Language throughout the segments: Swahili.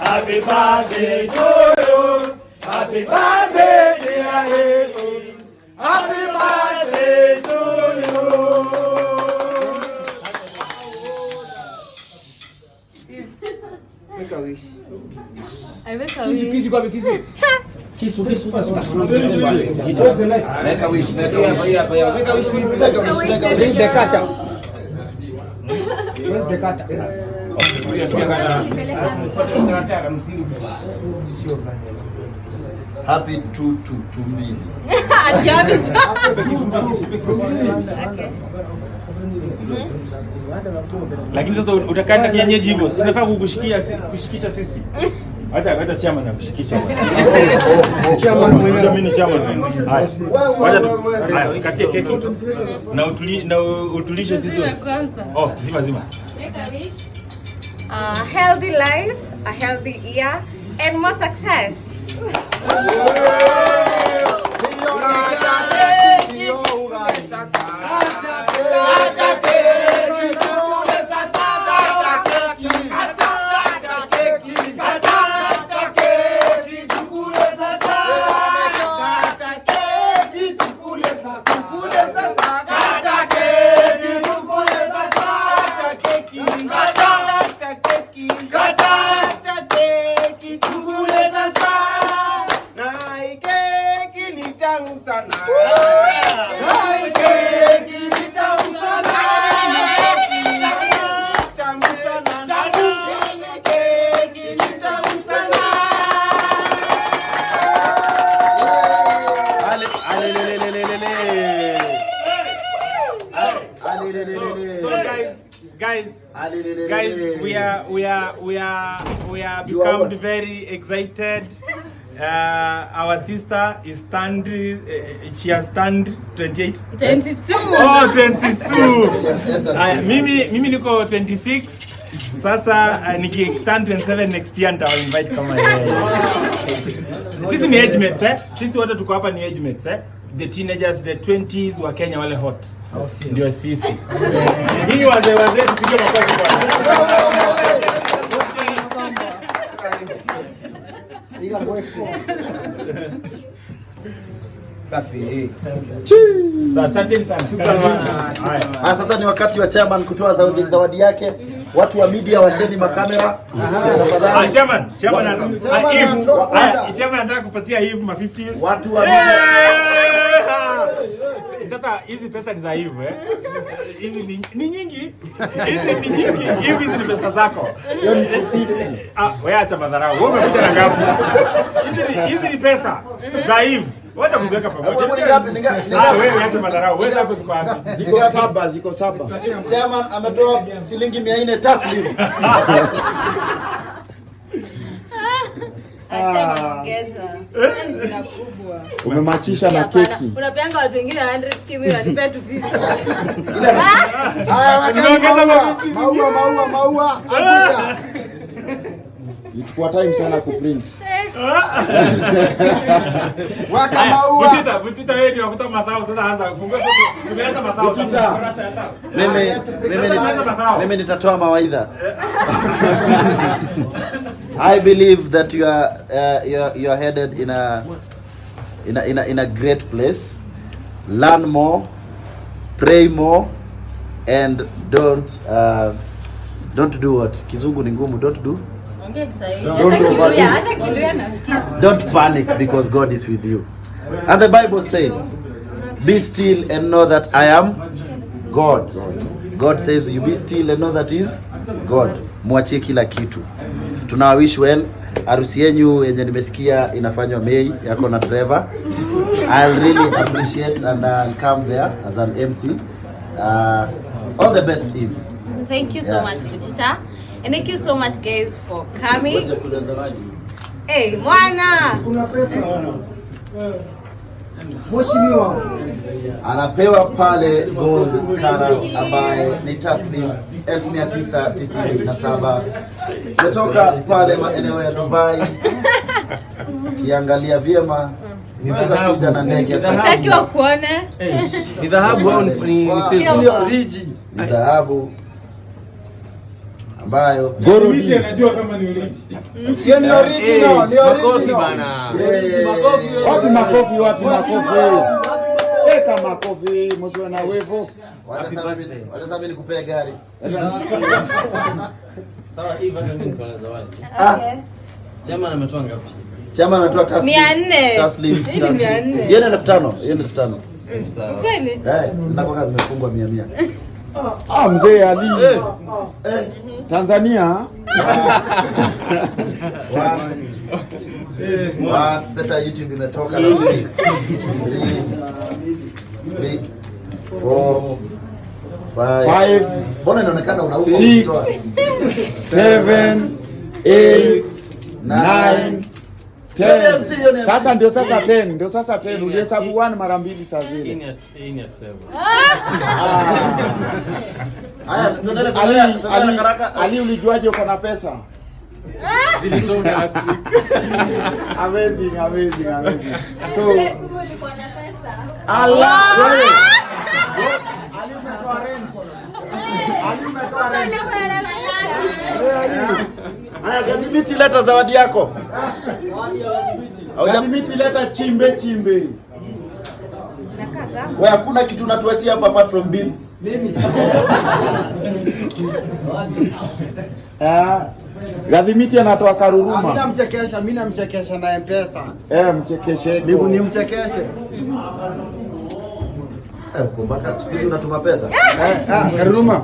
Happy birthday to you. Happy birthday, dear Amy. Happy birthday to you. Make a wish. I make a wish. Kiss. Make a wish. Make a wish. Bring the cutter. Where's the cutter? Happy to me. Lakini sasa utakanda kienyeji hivyo, sinafaa kushikisha sisi. Hata chama na kushikisha. Chama mwenyewe mimi ni chama. Haya. Haya, katie keki. Na utulishe sisi. Oh, zima. Healthy life, a healthy year, and more success. Guys, we are become very excited. Our sister is she has turned 28. 22. Oh, 22. Mimi niko 26. Sasa turn 27 next year nita invite kama yeye. Sisi ni age mates Sisi wote tuko hapa ni age mates The teenagers, the 20s wa Kenya wale hot. Ndio sisi. Nyinyi wazee tupige makofi bwana. Safi. Asante sana. Sasa ni wakati wa chairman kutoa zawadi yake. Watu wa media washeni makamera. Chairman anataka kupatia hivi ma 50s. Watu wa media. Sasa hizi pesa ni za hivyo Hizi ni nyingi. Hizi ni pesa zako. Hiyo ni 250. Wewe acha madharau. Wewe umekuja na ngapi? Hizi ni pesa za hivyo. Wacha kuziweka pamoja. Wewe acha madharau. Wewe hapo ziko wapi? Ziko saba. Chairman ametoa shilingi 400 taslim. Acha kuongeza. Ni zina kubwa. Umemachisha na keki. Unapeanga watu wengine 100 kimi wanipea 250. Maua. Acha. Ichukua time sana kuprint. Waka maua. Butita wewe ndio kutoa matao sasa anza kufungua sasa. Umeanza matao. Mimi nitatoa mawaidha. I believe that you are headed in a great place. Learn more, pray more, and don't do what? Kizungu ni ngumu. Don't panic because God is with you. And the Bible says, be still and know that I am God. God says you be still and know that is God. Mwachie kila kitu. Tunawish well. Harusi yenu yenye nimesikia inafanywa Mei yako na Trevor. I'll really appreciate and I'll come there as an MC. All the best, Eve. Thank you so much, Butita. And thank you so much, guys, for coming. Hey, mwana! Kuna pesa. Mheshimiwa anapewa pale gold carat ambaye ni taslim 1997 kutoka pale maeneo ya Dubai. Kiangalia vyema unaweza kuja na ndege sasa. Sitakiwa kuone. Ni dhahabu au ni silver? Ni origin. Ni dhahabu ambayo Gorodi. Anajua kama ni original. Hiyo ni original, ni Makofi original. bana. Wapi makofi, wapi makofi? Eka makofi, msiwe na wevo. Wacha sasa nikupee gari. Sawa, hii bado niko na zawadi. Okay. Chama ametoa ngapi? Chama anatoa taslim. 400. Taslim. Hii ni 400. Hiyo ni 5,000. Hiyo ni 5,000. Kweli? Zinakuwa zimefungwa 100. Mzee Ali. Tanzania. Pesa ya YouTube imetoka last week. 3, 4, 5. Mbona inaonekana unauka? 6, 7, 8, 9, 10. Sasa ndio 10. Ulihesabu 1 mara 2 saa zile. Hii ni ya Trevor. Haya, tuendelee haraka. Ali, ulijuaje uko na pesa? Zilitoka last week. Amazing. So, Ulikuwa na pesa. Allah. Ali umetoa rent. Ali umetoa rent. Haya, Gadhimiti leta zawadi yako. Gadhimiti leta chimbe. Wewe hakuna kitu unatuachia hapa apart from bill. Mimi. Gadhimiti anatoa karuruma. Mimi namchekesha na M-Pesa. Mchekeshe. Ni mchekeshe. Kumbaka siku hizi unatuma pesa. Karuruma.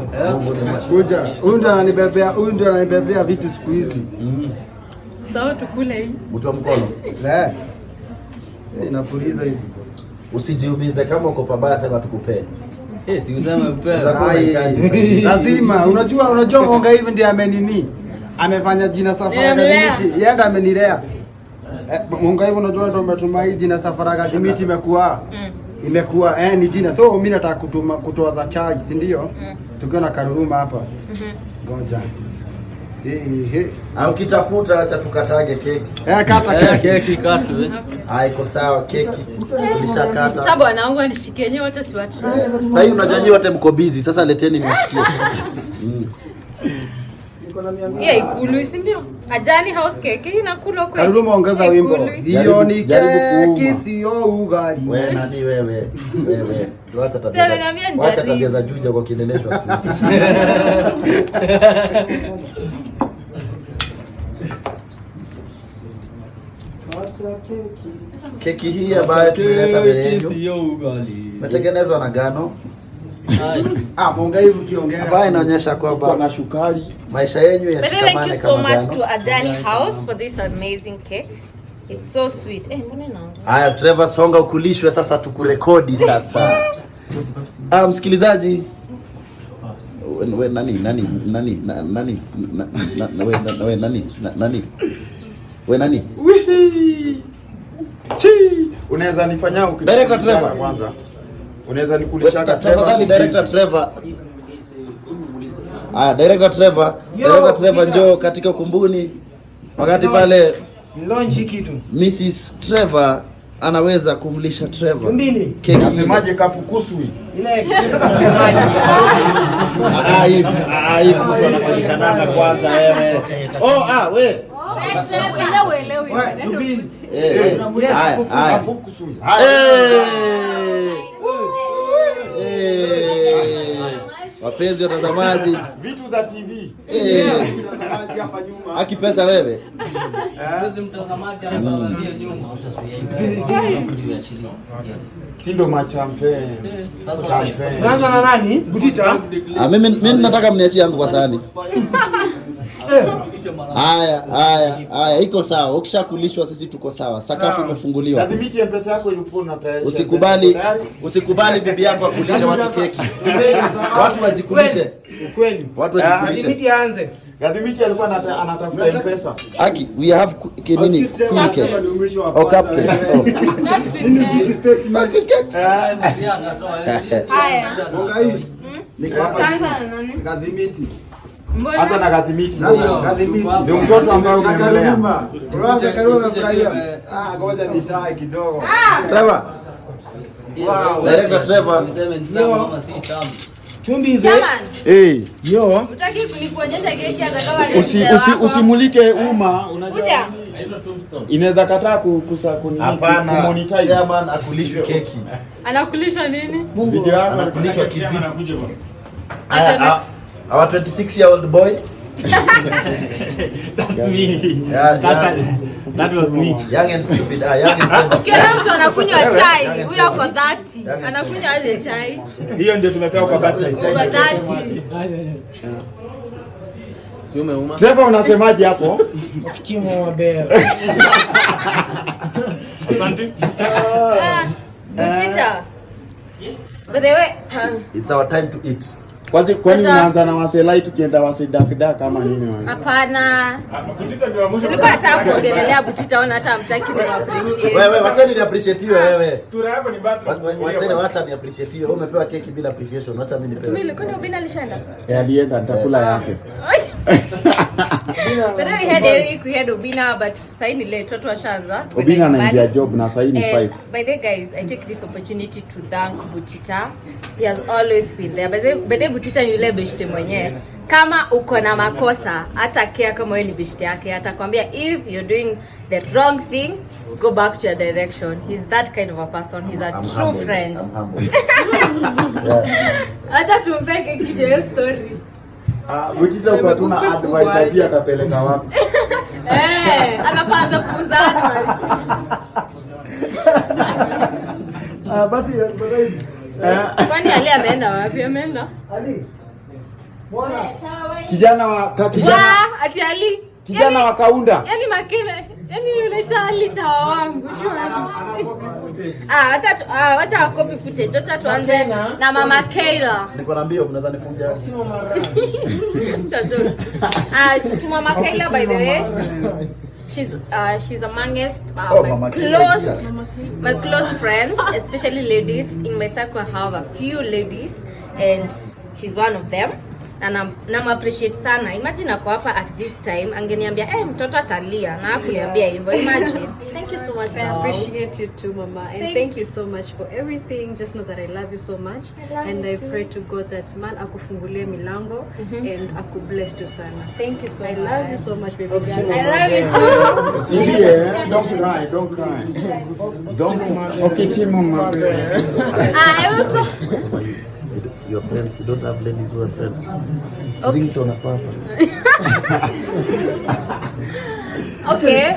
Kuja. Huyu ndo ananibebea vitu siku hizi. Sawa tukule hii. Mtu wa mkono. Inapuliza hivi. Usijiumize kama uko pabaya sema tukupee. Si useme pesa. Lazima. Unajua mwanga hivi ndiye amenini. Amefanya jina Safari Gadhimiti. Yenda amenilea. Mwanga hivi unajua ndo umetuma hii jina Safari Gadhimiti imekuwa ni jina. So mimi nataka kutoa za chai, si ndio? Tukiwa na karuruma hapa. Ngoja. Au kitafuta acha tukatage keki. Kata Keki katu. Iko sawa keki. Tulishakata. Sasa bwana wangu anishikie nyewe wote si watu. Sasa hivi unajua nyewe wote mko busy. Sasa leteni mnishikie. Yeah, ikulu si ndio? Ajani house cake inakula kweli. Karuruma ongeza wimbo. Hiyo ni keki sio ugali. Wewe nani wewe? Wacha tabia za juja kwa kileleshwa siku hizi. Keki hii ambayo tumeleta mbele yenu imetengenezwa na ngano. Mwanga hivi ukiongea. Ambayo inaonyesha kwamba na shukari. Maisha yenu But thank yashikamane you so kama much ngano. to Ajani House for this amazing cake. It's so sweet. Mbona naona? Haya, Trevor songa ukulishwe sasa tukurekodi sasa. Msikilizaji. We nani? We nani? Unaweza nifanyia Director Trevor kwanza. Unaweza nikulisha tafadhali Director Trevor. Director Trevor njoo katika ukumbuni. Wakati pale Launch kitu. Mrs. Trevor anaweza kumlisha Trevor. Keki. Nasemaje kafukuswi? Ile hivi mtu anakulisha nanga kwanza wewe. We. Kafukuswi. Wapenzi watazamaji, Vitu za TV. mtazamaji hapa nyuma. Aki pesa wewe. Mtazamaji anaangalia nyuma utaswia. Si ndo machampe. Unaanza na nani? Budita? Mimi nataka mniachie yangu kwa sahani. Haya, iko sawa. Ukishakulishwa sisi tuko sawa. Sakafu imefunguliwa. Gadhimiti M-Pesa yako ilikuwa unatayari. Usikubali bibi yako akulishe watu keki. Watu wajikulishe. Ukweli. Watu wajikulishe. Gadhimiti aanze. Gadhimiti alikuwa anatafuta M-Pesa. Aki, we have nini? Queen cakes. Cupcakes. Gadhimiti. Hata na Gadhimiti. Gadhimiti. Ndio mtoto ambaye umemlea. Karuma furahia. Ngoja nisae kidogo. Trevor. Wow. Director Trevor. Chumbize. Eh. Yo. Utaki kunikuonyesha keki hata kama ni Usimulike umma, unajua. Kuja. Inaweza kataa Hapana. kumonetize. Chairman akulishwe keki. Anakulisha nini? Video yako Anakulishwa kivipi? Our 26-year-old boy. That's me. Yeah, That was me. Young and stupid. Young and famous. Ukiona mtu anakunywa chai, huyo ako 30. Anakunywa aje chai? Hiyo ndio tumepewa kwa birthday. Uko 30. Si umeuma? Trevor, unasemaje hapo? Kimo wa bera. Asante. Butita. By the way, It's our time to eat. Kwani unaanza na waselai tukienda wasidakda kama nini wani? hapana. Butita ndio mwisho. Nilikuwa nataka kuongelelea Butita, ona hata hamtaki ni appreciate. Wewe wacheni ni appreciate wewe. Sura yako ni birthday. Wacheni wacha ni appreciate wewe. Umepewa keki bila appreciation. Wacha mimi nipewe. Mimi nilikuwa Obina alishaenda. Alienda nitakula yake. But then we had Eric, we had Obina, but sasa ni late watu washaanza. Obina anaingia job na sasa ni 5. By the way guys, I take this opportunity to thank Butita. He has always been there. By the Butita ni yule beshte mwenye. Kama uko na makosa, hata kia kama wewe ni beshte yake, atakwambia if you're doing the wrong thing, go back to your direction. He's that kind of a person. He's a true humble. friend. I'm humble. Acha tumpeke kijo story. Butita uko tuna advice aje atapeleka wapi? Anaanza kuuzana. Basi Kwani Ali ameenda wapi? Ameenda? Ali. Mbona? Kijana wa Ati Ali. kijana wa Kaunda. Yaani makele. Yaani yule tali chawa wangu. Acha copy footage. Acha tuanze na Mama Kayla. Niko na mbio mnaweza nifungia. To Mama Kayla, by the way. She's amongst my close friends, especially ladies. In my circle, I have a few ladies, and she's one of them. And I'm appreciate sana. Imagine ako hapa at this time angeniambia mtoto atalia na hakuliambia hivyo. Imagine. Thank you so much. I appreciate you too, Mama, and thank you so much for everything. Just know that I love you so much, and I pray to God that man akufungulie milango and akubless you sana. Thank you so much. I love you so much, baby girl. I love you too. Silie, don't cry. Okay, Mama. I also Your friends, you don't have ladies who are friends. Ringtone hapa. Okay.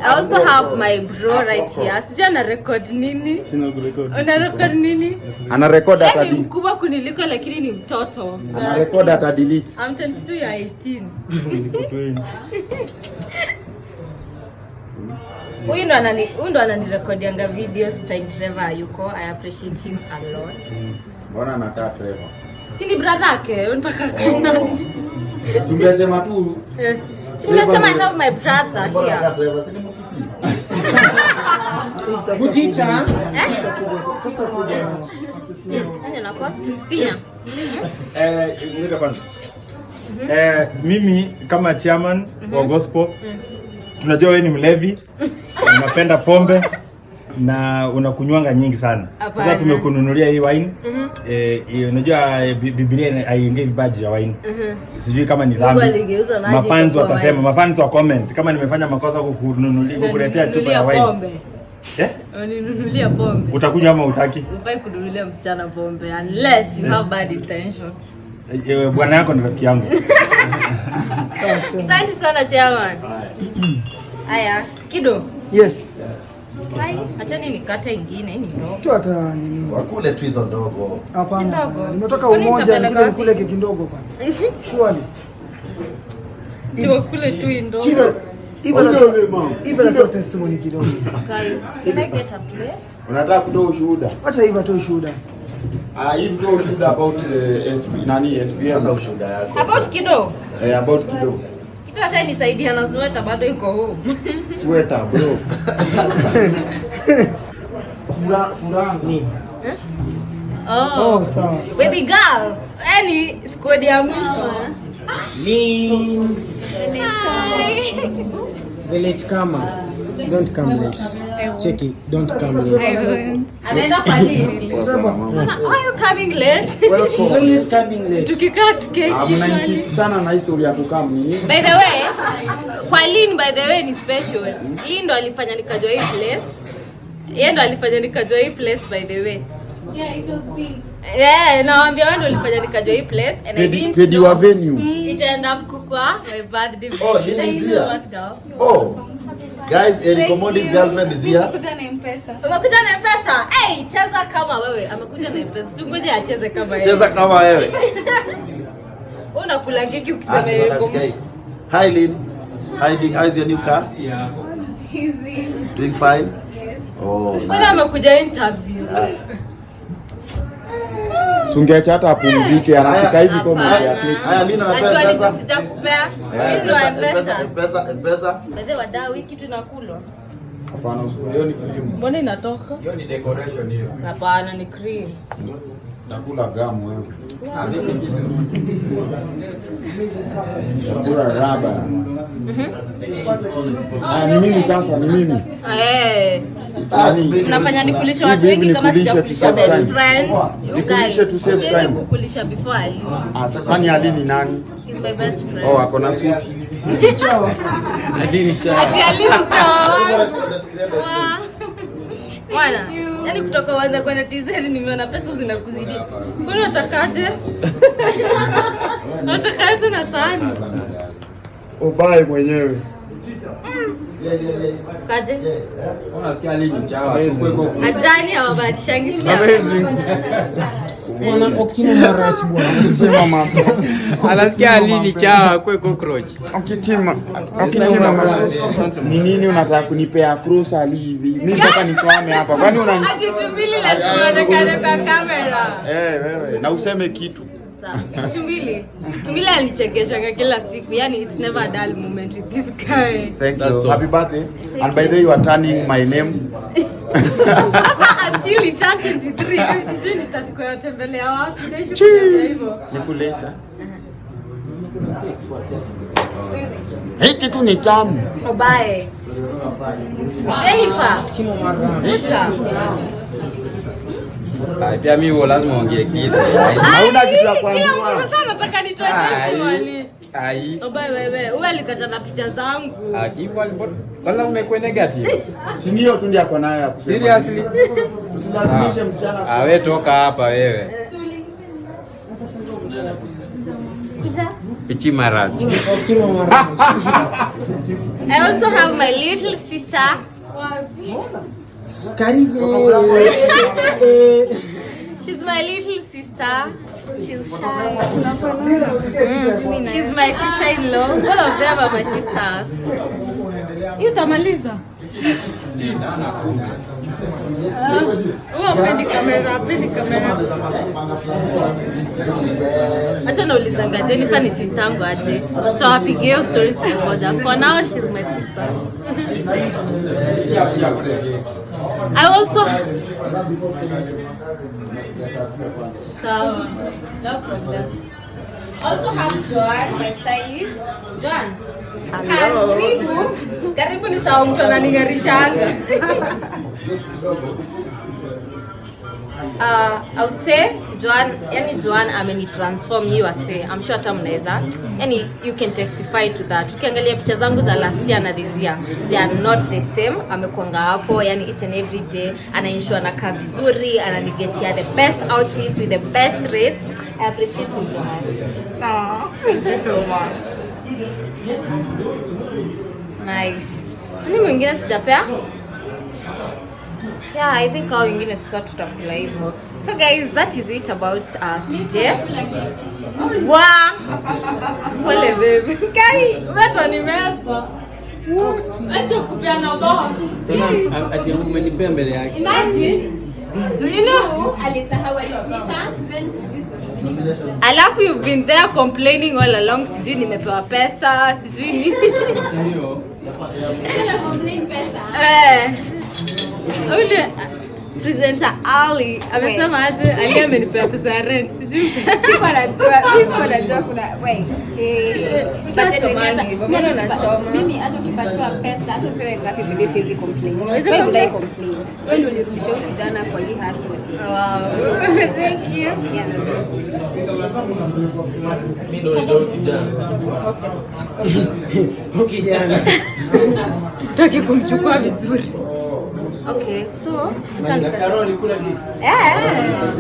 I also have my bro right here. Sija na record nini? Una record nini? Ana record ata delete. Mkubwa kuniliko lakini ni mtoto. Ana record ata delete. I'm 22 ya 18. Huyu ndo ananirekodianga videos time Trevor yuko. I appreciate him a lot. Mbona anakaa Trevor? Si ni brother yake, unataka kana. Singesema tu. Simesema I have my brother here. Mbona Trevor si ni mkisi? Butita. Nani anakuwa? Finya. Ngoja kwanza. Mimi kama chairman wa gospel tunajua wewe ni mlevi, unapenda pombe na unakunywanga nyingi sana. Sasa tumekununulia hii wine. Unajua Biblia haiongei vibaji ya wine. Sijui kama ni dhambi. Mafans watasema, mafans wa comment kama nimefanya makosa kukununulia kukuletea chupa ya wine. Uninunulia pombe. Utakunywa ama utaki? Ufai kununulia msichana pombe unless you have bad intentions. Bwana yako ni rafiki yangu. Asante sana chairman. Haya, Kido. Yes. Acha nikate ingine ni ndogo. Tu hata nini? Wakule tu hizo ndogo. Hapana. Nimetoka umoja nikule keki ndogo bwana. Surely. Tukule tu ndogo. Kido. Even a testimony kidogo. Can I get a plate? Unataka kutoa ushuhuda? Acha hivi atoe ushuhuda. Hivi ndio ushuhuda about SPM. Ndio ushuhuda yako. About Kido? About Kido. Kido acha nisaidia na sweater bado iko home. Sweater bro. Furaha nini? Oh, sawa. Baby girl. Any squad ya mwisho. Village kama. Don't come late. Check it. Don't come late. Anaenda kwa Lynn. Why are you coming late? She's always coming late. Tukikat cake. Mnainsist sana na historia ya kukaa nini? By the way, kwa Lynn by the way ni special. Lynn ndo alifanya nikajua hii place. Yeye ndo alifanya nikajua hii place by the way. Yeah, it was big. Yeah, naambia wewe ndo ulifanya nikajua hii place and I didn't Pedi wa venue. It ended up kukua my birthday. Oh, Lynn is here. Oh. Guys, Eric Omodi's girlfriend is here. Umekuja na M-Pesa. Hey, cheza kama wewe. Amekuja na M-Pesa. Ngoje acheze kama yeye. Cheza kama wewe. Unakula keki ukisema yuko. Hi Lynn. How's your new car? It's doing fine. Oh. Mbona amekuja interview? Sungeacha hata apumzike, anafika hivi kwa mmoja yake. Haya Lynn anatoa pesa. Ajua sijakupea. Ndio M-Pesa. Baadhi wadau wiki tunakulwa. Hapana, hiyo ni cream. Mbona inatoka? Hiyo ni decoration hiyo. Hapana ni cream. Nakula gamu wewe. Nakula raba. Ni mimi sasa, ni mimi. Unafanya nikulisha watu wengi kama sijakulisha best friend. Nikulishe to save time. Kukulisha before Ali. Sasa kwani Ali ni nani? He's my best friend. Oh, ako na suti. Ali ni chao. Bwana, yani kutoka uanze kwenda TZ nimeona pesa zinakuzidi. Kwani unatakaje? Unataka tena sana. Ubaye mwenyewe. Kaje? Unasikia Ali ni chawa, sio kweko. Ajani hawabatishangi sana. Amazing. Bwana Oktimo Marach bwana. Sema mama. Anasikia Ali ni chawa kwe cockroach. Okitima Marach. Ni nini unataka kunipea cross Ali hivi? Mimi nataka nisimame hapa. Kwani unani? Ati tumbili lazima uonekane kwa kamera. Wewe, na useme kitu. Tumbili alichekeshanga kila siku. Yani it's never a dull moment with this guy. Thank you. Happy birthday. And by the way, you are turning my name. Until it turned 23. Sijui nitakuwa tembelea wapi. Ndio hivyo. Nikulesa. Hii kitu ni tamu. Obaye. Jennifer. Uta. Pia mimi lazima ongee kitu. Hauna kitu ya kuambia. Sasa nataka nitoe swali. Ai. Obaye wewe, wewe alikata na picha zangu. Kipo kwa lazima ikuwe negative. Si ndio tu ndio ako nayo ya kusema. Seriously? Usilazimishe msichana. Wewe toka hapa wewe. Pichi Marach. Oktimo Marach. I also have my little sister. Karije. She's my little sister. She's shy. She's my sister-in-law. All of them are my sisters. Utamaliza. Pendi kamera. Acha naulizanga Jennifer ni sister yangu aje. Tutawapigia stories pamoja. For now she's my sister. I also no problem. Also have Joan, my stylist. Joan. Karibu ni sawa mtu ananingarishanga. I would say Joan amenitransform you say. I'm sure hata mnaweza. Yani you can testify to that. Ukiangalia picha zangu za last year na this year, they are not the same. Amekuanga hapo yani each and every day anaensure anakaa vizuri, ananigetia the best outfits with the best rates. I appreciate you so much. Thank you so much. Nice. Nani mwingine sijapea? Yeah, I think our wengine sasa tutakula hivyo. So guys, that is it about today. Wow. Pole baby. Kai, watu ni mesa. Acha kupiana box. Tena ati umenipea mbele yake. Imagine. You know, alisahau alipita. Alafu you've been there complaining all along, sijui nimepewa pesa, sijui nini. Ndio. Complain pesa. Ule presenter Ali amesema aje Ali amenipea pesa ya rent. Sijui siko najua kuna mbona unachoma? Mimi hata ukipatiwa pesa hata upewe ngapi mimi siwezi complain. Wewe unadai complain. Wewe ndio ulirudisha huyu kijana kwa hii hustle. Wow. Thank you. Yes. Okay jana. Tutaki kumchukua vizuri. Okay, so Karoli kula kitu.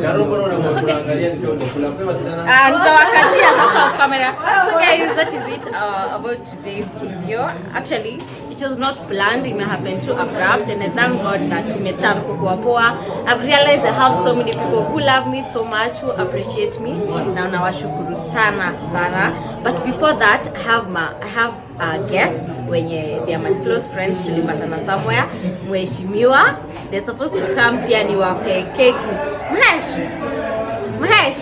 Karoli mbona unaangalia nikula mapema tena. Nitawakatia sasa off camera. So guys, that is it about today's video. Actually, it was not planned. It happened too abrupt, and I thank God that imeturn kuwa poa. I've realized I have so many people who love me so much, who appreciate me. Na nawashukuru sana sana. But before that, I have guests wenye they are my close friends. Tulipatana somewhere. Mheshimiwa, they're supposed to come pia niwape keki. Mahesh.